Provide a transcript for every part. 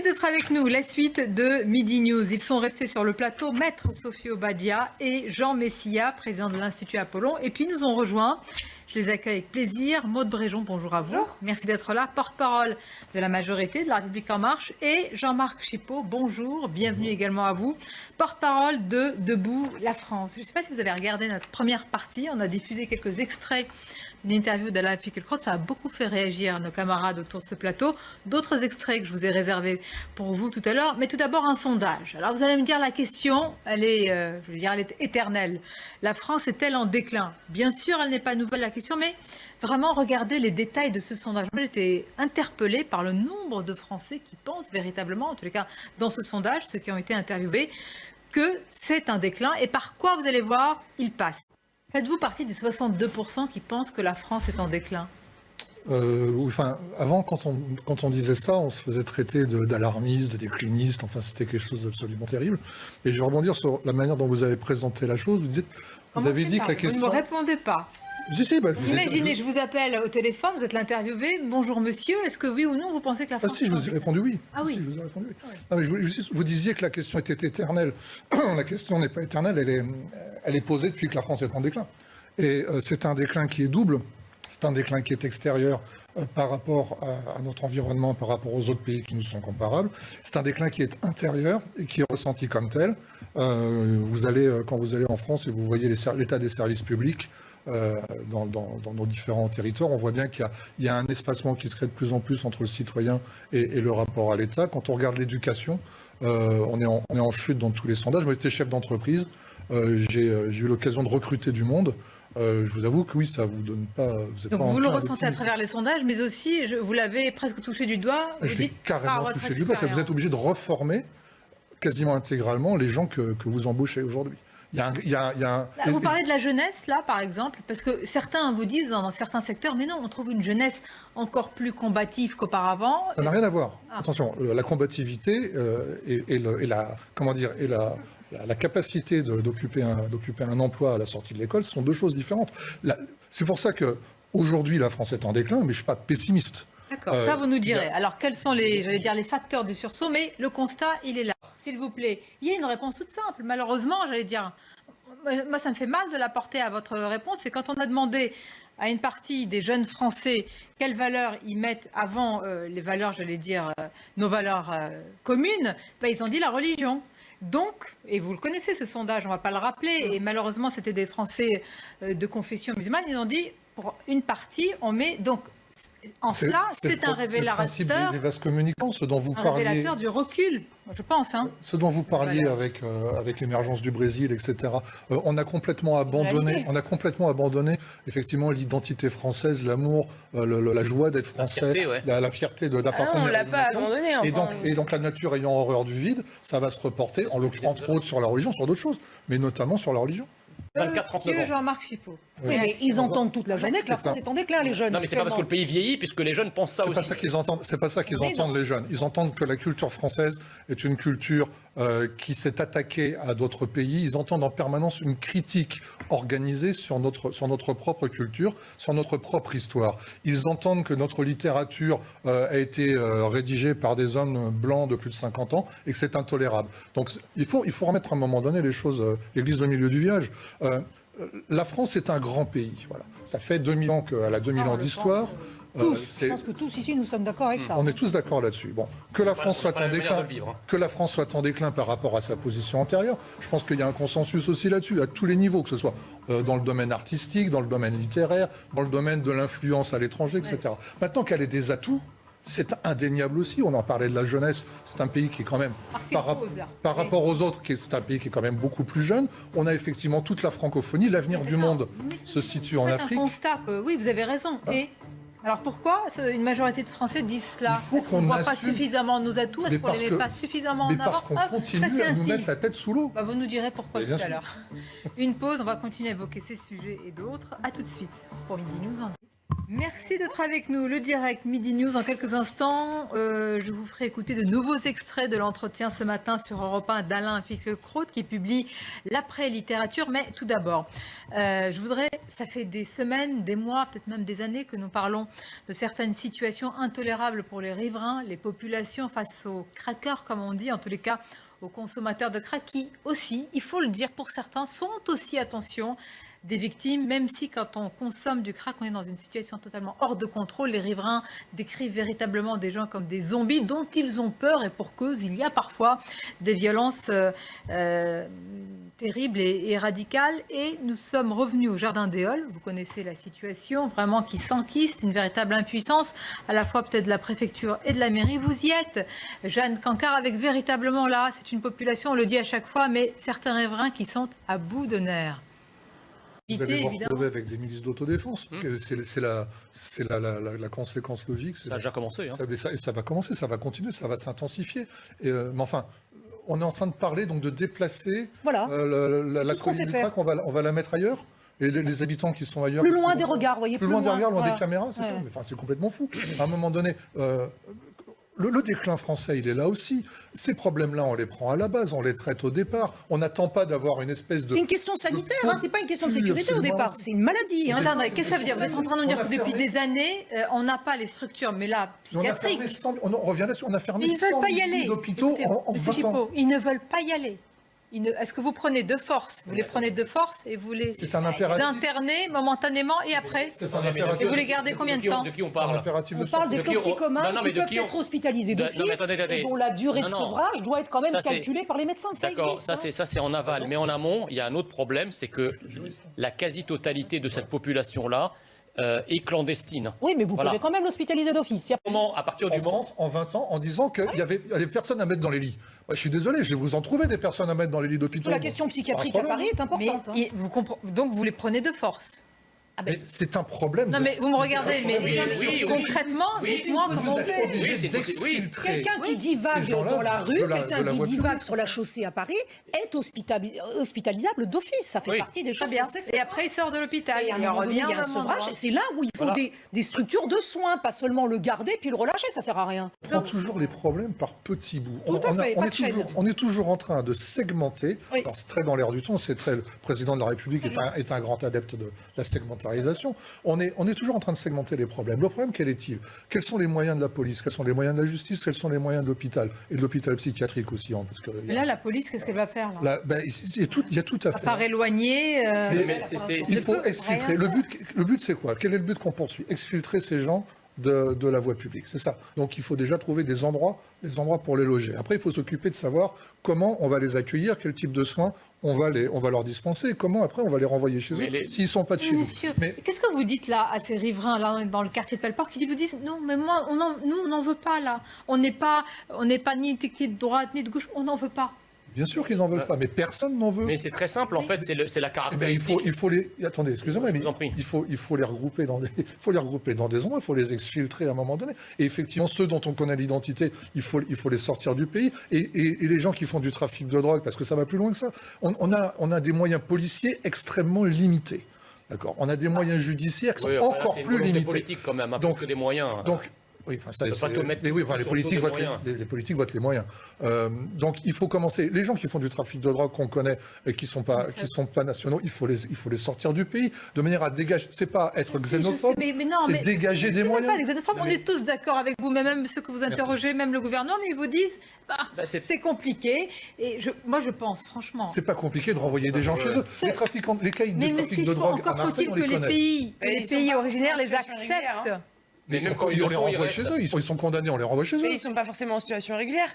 Merci d'être avec nous. La suite de Midi News. Ils sont restés sur le plateau, Maître Sophie Obadia et Jean Messia, président de l'Institut Apollon. Et puis nous ont rejoint, je les accueille avec plaisir, Maude Bréjon, bonjour à vous. Bonjour. Merci d'être là, porte-parole de la majorité de La République En Marche. Et Jean-Marc Chipot, bonjour, bienvenue également à vous, porte-parole de Debout la France. Je ne sais pas si vous avez regardé notre première partie, on a diffusé quelques extraits d'une interview d'Alain Finkielkraut, ça a beaucoup fait réagir nos camarades autour de ce plateau. D'autres extraits que je vous ai réservés pour vous tout à l'heure. Mais tout d'abord, un sondage. Alors vous allez me dire, la question, elle est, je veux dire, elle est éternelle. La France est-elle en déclin? Bien sûr, elle n'est pas nouvelle la question, mais vraiment, regardez les détails de ce sondage. Moi, j'étais interpellée par le nombre de Français qui pensent véritablement, en tous les cas, dans ce sondage, ceux qui ont été interviewés, que c'est un déclin. Et par quoi, vous allez voir, il passe. Faites-vous partie des 62% qui pensent que la France est en déclin? Enfin, avant, quand on disait ça, on se faisait traiter d'alarmiste, de décliniste, enfin c'était quelque chose d'absolument terrible. Et je vais rebondir sur la manière dont vous avez présenté la chose. Vous avez dit que la question... Vous ne me répondez pas. Imaginez, je vous appelle au téléphone, vous êtes l'interviewé. Bonjour monsieur, est-ce que oui ou non vous pensez que la France... Ah si, je vous ai répondu oui. Ah oui. Si, je vous ai répondu oui. Ah oui. Non, mais vous disiez que la question était éternelle. La question n'est pas éternelle, elle est posée depuis que la France est en déclin. Et c'est un déclin qui est double. C'est un déclin qui est extérieur par rapport à notre environnement, par rapport aux autres pays qui nous sont comparables. C'est un déclin qui est intérieur et qui est ressenti comme tel. Quand vous allez en France et vous voyez l'état des services publics dans nos différents territoires, on voit bien qu'il y a un espacement qui se crée de plus en plus entre le citoyen et le rapport à l'État. Quand on regarde l'éducation, on est en chute dans tous les sondages. Moi, j'étais chef d'entreprise. J'ai eu l'occasion de recruter du monde. Je vous avoue que oui, ça vous donne pas... Donc vous le ressentez à travers les sondages, mais aussi, vous l'avez presque touché du doigt. Je l'ai carrément touché du doigt. Ça, vous êtes obligé de reformer quasiment intégralement les gens que vous embauchez aujourd'hui. Vous parlez de la jeunesse, là, par exemple, parce que certains vous disent, dans certains secteurs, mais non, on trouve une jeunesse encore plus combative qu'auparavant. Ça n'a rien à voir. Attention, la combativité et la capacité d'occuper un emploi à la sortie de l'école, ce sont deux choses différentes. C'est pour ça qu'aujourd'hui, la France est en déclin, mais je ne suis pas pessimiste. D'accord, ça vous nous direz. Alors, quels sont les facteurs du sursaut? Mais le constat, il est là. S'il vous plaît, il y a une réponse toute simple. Malheureusement, moi, ça me fait mal de la porter à votre réponse. C'est quand on a demandé à une partie des jeunes Français quelles valeurs ils mettent avant les valeurs, nos valeurs communes, ils ont dit la religion. Donc, et vous le connaissez ce sondage, on ne va pas le rappeler, et malheureusement c'était des Français de confession musulmane, ils ont dit pour une partie, on met donc... En cela, c'est un révélateur. C'est le principe des vases communicants, ce dont vous parliez. Un révélateur du recul, je pense. Ce dont vous parliez avec l'émergence du Brésil, etc. On a complètement abandonné, effectivement l'identité française, l'amour, la joie d'être français, la fierté d'appartenir. On ne l'a pas abandonné. Et donc la nature ayant horreur du vide, ça va se reporter, entre autres sur la religion, sur d'autres choses, mais notamment sur la religion. Monsieur Jean-Marc Chipot. Oui, mais ils entendent toute la journée que la France est en déclin, les jeunes. Non, mais c'est pas parce que le pays vieillit, puisque les jeunes pensent ça aussi. C'est pas ça qu'ils entendent, les jeunes. Ils entendent que la culture française est une culture qui s'est attaquée à d'autres pays. Ils entendent en permanence une critique organisée sur notre propre culture, sur notre propre histoire. Ils entendent que notre littérature a été rédigée par des hommes blancs de plus de 50 ans et que c'est intolérable. Donc il faut remettre à un moment donné les choses, l'église au milieu du village. La France est un grand pays. Voilà. Ça fait 2000 ans qu'elle a 2000 ans d'histoire. Je pense que tous ici, nous sommes d'accord avec ça. On est tous d'accord là-dessus. Bon, que la France soit en déclin par rapport à sa position antérieure, je pense qu'il y a un consensus aussi là-dessus, à tous les niveaux, que ce soit dans le domaine artistique, dans le domaine littéraire, dans le domaine de l'influence à l'étranger, etc. Ouais. Maintenant qu'elle ait des atouts, c'est indéniable aussi. On en parlait de la jeunesse. C'est un pays qui est quand même, par rapport aux autres, c'est un pays qui est quand même beaucoup plus jeune. On a effectivement toute la francophonie. L'avenir du monde se situe en Afrique. Un constat que, oui, vous avez raison. Et alors pourquoi une majorité de Français disent cela? Est-ce qu'on ne voit pas suffisamment nos atouts? Est-ce qu'on ne les met pas suffisamment en avant? Parce qu'on continue à nous mettre la tête sous l'eau. Vous nous direz pourquoi tout à l'heure. Une pause, on va continuer à évoquer ces sujets et d'autres. À tout de suite pour Midi News. Merci d'être avec nous. Le direct Midi News. En quelques instants, je vous ferai écouter de nouveaux extraits de l'entretien ce matin sur Europe 1 d'Alain Finkielkraut qui publie l'après-littérature. Mais tout d'abord, ça fait des semaines, des mois, peut-être même des années que nous parlons de certaines situations intolérables pour les riverains, les populations face aux craqueurs, comme on dit, en tous les cas aux consommateurs de crack qui aussi, il faut le dire pour certains, sont aussi, attention, des victimes, même si quand on consomme du crack, on est dans une situation totalement hors de contrôle. Les riverains décrivent véritablement des gens comme des zombies dont ils ont peur et pour cause, il y a parfois des violences terribles et radicales. Et nous sommes revenus au Jardin des Halles. Vous connaissez la situation, vraiment qui s'enquiste, une véritable impuissance, à la fois peut-être de la préfecture et de la mairie. Vous y êtes, Jeanne Cancard, avec véritablement là, c'est une population, on le dit à chaque fois, mais certains riverains qui sont à bout de nerfs. Vous allez vous retrouver avec des milices d'autodéfense. C'est la conséquence logique. Ça a déjà commencé. Hein. Ça va commencer, ça va continuer, ça va s'intensifier. Mais enfin, on est en train de parler donc de déplacer la colline du crack, on va la mettre ailleurs. Et les habitants qui sont ailleurs... Plus loin des regards, voyez. Plus loin des regards, loin des caméras, c'est ça. Enfin, c'est complètement fou. À un moment donné... Le déclin français, il est là aussi. Ces problèmes-là, on les prend à la base, on les traite au départ. On n'attend pas d'avoir une espèce de... C'est une question sanitaire, c'est pas une question de sécurité au départ, c'est une maladie. Attendez, qu'est-ce que ça veut dire? Vous êtes en train de nous dire que depuis des années, on n'a pas les structures, mais là, psychiatriques. On revient là-dessus, on a fermé 100 000 hôpitaux en 20 ans. Ils ne veulent pas y aller. Est-ce que vous prenez de force? Vous les prenez de force et vous les internez momentanément et après? C'est un impératif. Et vous les gardez combien de temps? De qui on parle? On parle des toxicomanes qui peuvent être hospitalisés d'office et dont la durée de sevrage doit être quand même calculée par les médecins. D'accord, ça c'est en aval. Mais en amont, il y a un autre problème, c'est que la quasi-totalité de cette population-là est clandestine. Oui, mais vous pouvez quand même l'hospitaliser d'office. Comment, à partir du moment... En 20 ans, en disant qu'il y avait personnes à mettre dans les lits. Moi, je suis désolé, je vais vous en trouver des personnes à mettre dans les lits d'hôpitaux. La question psychiatrique à Paris est importante. Donc vous les prenez de force? Mais c'est un problème. Non, mais vous me regardez, mais concrètement, dites-moi comment on fait. Quelqu'un qui divague dans la rue, quelqu'un qui divague sur la chaussée à Paris est hospitalisable d'office. Ça fait partie des choses. Très bien. Et après, il sort de l'hôpital. Et à un moment donné, il y a un sevrage. C'est là où il faut des structures de soins, pas seulement le garder puis le relâcher. Ça sert à rien. On prend toujours les problèmes par petits bouts. On est toujours en train de segmenter. Alors, c'est très dans l'air du temps. C'est très. Le président de la République est un grand adepte de la segmentation. On est toujours en train de segmenter les problèmes. Le problème, quel est-il? Quels sont les moyens de la police? Quels sont les moyens de la justice? Quels sont les moyens de l'hôpital? Et de l'hôpital psychiatrique aussi. Parce que, mais là, la police, qu'est-ce qu'elle va faire là il y a tout à faire. Par éloigner. Il faut exfiltrer. Le but, c'est quoi? Quel est le but qu'on poursuit? Exfiltrer ces gens de la voie publique, c'est ça. Donc il faut déjà trouver des endroits pour les loger. Après, il faut s'occuper de savoir comment on va les accueillir, quel type de soins on va leur dispenser, et comment après on va les renvoyer chez eux s'ils ne sont pas de chez nous. Mais qu'est-ce que vous dites là à ces riverains là dans le quartier de Pelleport qui vous disent non mais moi nous on n'en veut pas là, on n'est pas ni de droite ni de gauche, on n'en veut pas. Bien sûr qu'ils n'en veulent pas, mais personne n'en veut. Mais c'est très simple, en fait, c'est la caractéristique. Il faut les... Attendez, excusez-moi, mais il faut les regrouper dans des endroits, il faut les exfiltrer à un moment donné. Et effectivement, ceux dont on connaît l'identité, il faut les sortir du pays. Et les gens qui font du trafic de drogue, parce que ça va plus loin que ça, on a des moyens policiers extrêmement limités. D'accord. On a des moyens judiciaires qui sont encore plus limités. C'est politique quand même, plus que des moyens. Oui, enfin, ça, les politiques votent les moyens. Donc, il faut commencer. Les gens qui font du trafic de drogue qu'on connaît et qui sont pas nationaux, il faut les sortir du pays de manière à dégager. C'est pas être xénophobe, c'est dégager des moyens. Pas les xénophobes. On est tous d'accord avec vous, même ceux que vous interrogez, même le gouvernement, mais ils vous disent c'est compliqué. Et moi, je pense, franchement. C'est pas compliqué de renvoyer des gens chez eux. Les trafiquants, les caïds de trafic de drogue. Encore faut-il que les pays originaires les acceptent. Mais même quand on les renvoie chez eux, ils sont condamnés, on les renvoie chez eux. Mais ils ne sont pas forcément en situation régulière.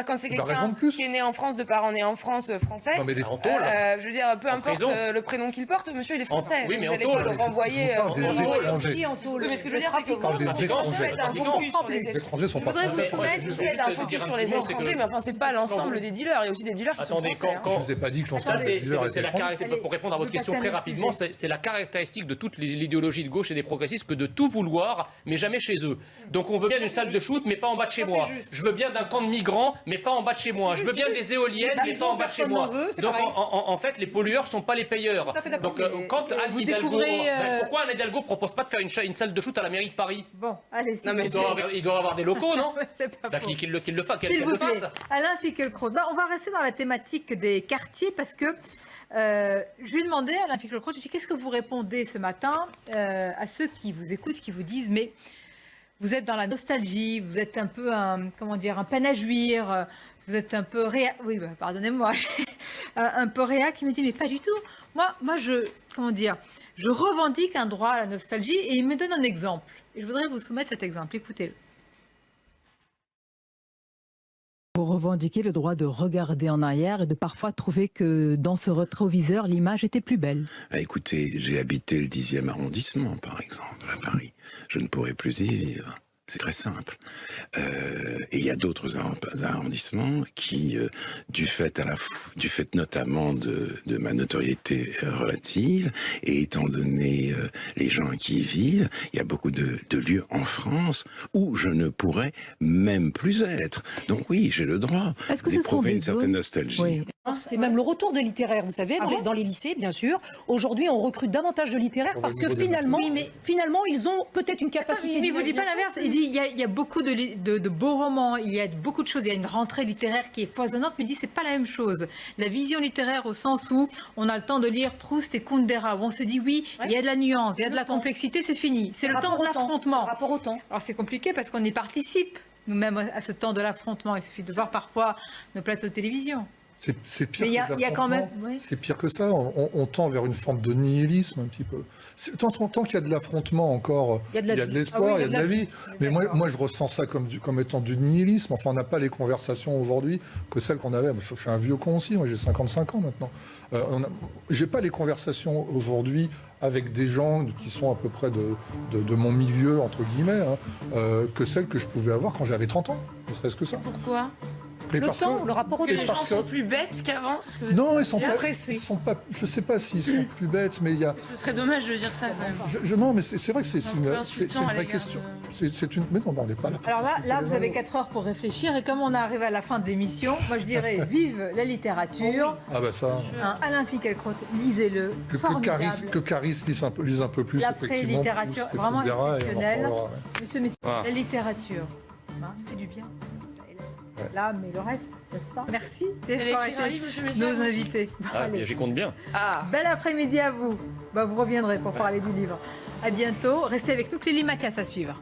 Quand c'est quelqu'un qui est né en France, de parents nés en France, français, je veux dire, peu importe le prénom qu'il porte, monsieur, il est français. Oui, mais vous n'allez pas le renvoyer des étrangers. Mais ce que je veux dire, c'est que vous faites un focus sur les étrangers. Sont pas français. Vous faites un focus sur les étrangers, mais enfin, c'est pas l'ensemble des dealers. Il y a aussi des dealers qui sont français. Je vous ai pas dit que l'ensemble des dealers étaient étrangers. Pour répondre à votre question très rapidement, c'est la caractéristique de toute l'idéologie de gauche et des progressistes que de tout vouloir, mais jamais chez eux. Donc on veut bien d'une salle de shoot, mais pas en bas de chez moi. Je veux bien d'un camp de migrants, mais pas en bas de chez moi. Je veux bien des éoliennes, mais pas en bas de chez moi. Donc en fait, les pollueurs ne sont pas les payeurs. Donc quand Anne Hidalgo... Pourquoi Anne Hidalgo ne propose pas de faire une salle de shoot à la mairie de Paris? Bon, allez, il doit avoir des locaux, non? Qu'il le fasse. Alain Finkielkraut. On va rester dans la thématique des quartiers parce que je lui ai demandé, Alain Finkielkraut, qu'est-ce que vous répondez ce matin à ceux qui vous écoutent, qui vous disent mais vous êtes dans la nostalgie, vous êtes un peu un peine à jouir, vous êtes un peu pardonnez-moi, un peu réac, qui me dit mais pas du tout. Moi je revendique un droit à la nostalgie et il me donne un exemple. Et je voudrais vous soumettre cet exemple. Écoutez-le. Vous revendiquez le droit de regarder en arrière et de parfois trouver que dans ce rétroviseur, l'image était plus belle. Écoutez, j'ai habité le 10e arrondissement, par exemple, à Paris. Je ne pourrais plus y vivre. C'est très simple. Et il y a d'autres arrondissements qui, du fait notamment de ma notoriété relative, et étant donné les gens qui y vivent, il y a beaucoup de lieux en France où je ne pourrais même plus être. Donc oui, j'ai le droit d'éprouver une certaine nostalgie. Oui. C'est même le retour de littéraire, vous savez, dans les lycées, bien sûr. Aujourd'hui, on recrute davantage de littéraires parce que finalement, ils ont peut-être une capacité... Mais il ne vous dit pas l'inverse. Il dit il y a beaucoup de beaux romans, il y a beaucoup de choses, il y a une rentrée littéraire qui est foisonnante, mais il dit c'est pas la même chose. La vision littéraire au sens où on a le temps de lire Proust et Kundera, où on se dit oui, il y a de la nuance, il y a de la complexité, c'est fini. C'est le temps de l'affrontement. Rapport au temps. Alors c'est compliqué parce qu'on y participe, nous-mêmes, à ce temps de l'affrontement. Il suffit de voir parfois nos plateaux de télévision. C'est pire, c'est pire que ça. On tend vers une forme de nihilisme un petit peu. Tant qu'il y a de l'affrontement encore, il y a de l'espoir, il y a de la vie. Mais moi, je ressens ça comme étant du nihilisme. Enfin, on n'a pas les conversations aujourd'hui que celles qu'on avait. Je suis un vieux con aussi, moi j'ai 55 ans maintenant. J'ai pas les conversations aujourd'hui avec des gens qui sont à peu près de mon milieu, entre guillemets, que celles que je pouvais avoir quand j'avais 30 ans. Ne serait-ce que ça. Pourquoi ? Le rapport au temps. Les gens sont plus bêtes qu'avant. Non, ils sont pas. Je sais pas s'ils sont plus bêtes, mais il y a. Ce serait dommage de dire ça quand même. Non, mais c'est vrai que c'est une vraie question. Mais non, on n'est pas là. Alors là, vous avez 4 heures pour réfléchir, et comme on arrive à la fin de l'émission, moi je dirais vive la littérature. Ah bah ça. Alain Finkielkraut, lisez-le. Que Caris lise un peu plus. L'après-littérature, vraiment exceptionnelle. Monsieur Messier, la littérature, ça fait du bien. Là, mais le reste, n'est-ce pas? Merci d'avoir été nos invités. J'y compte bien. Bel après-midi à vous. Vous reviendrez pour parler du livre. À bientôt. Restez avec nous, Clélie Macasse à suivre.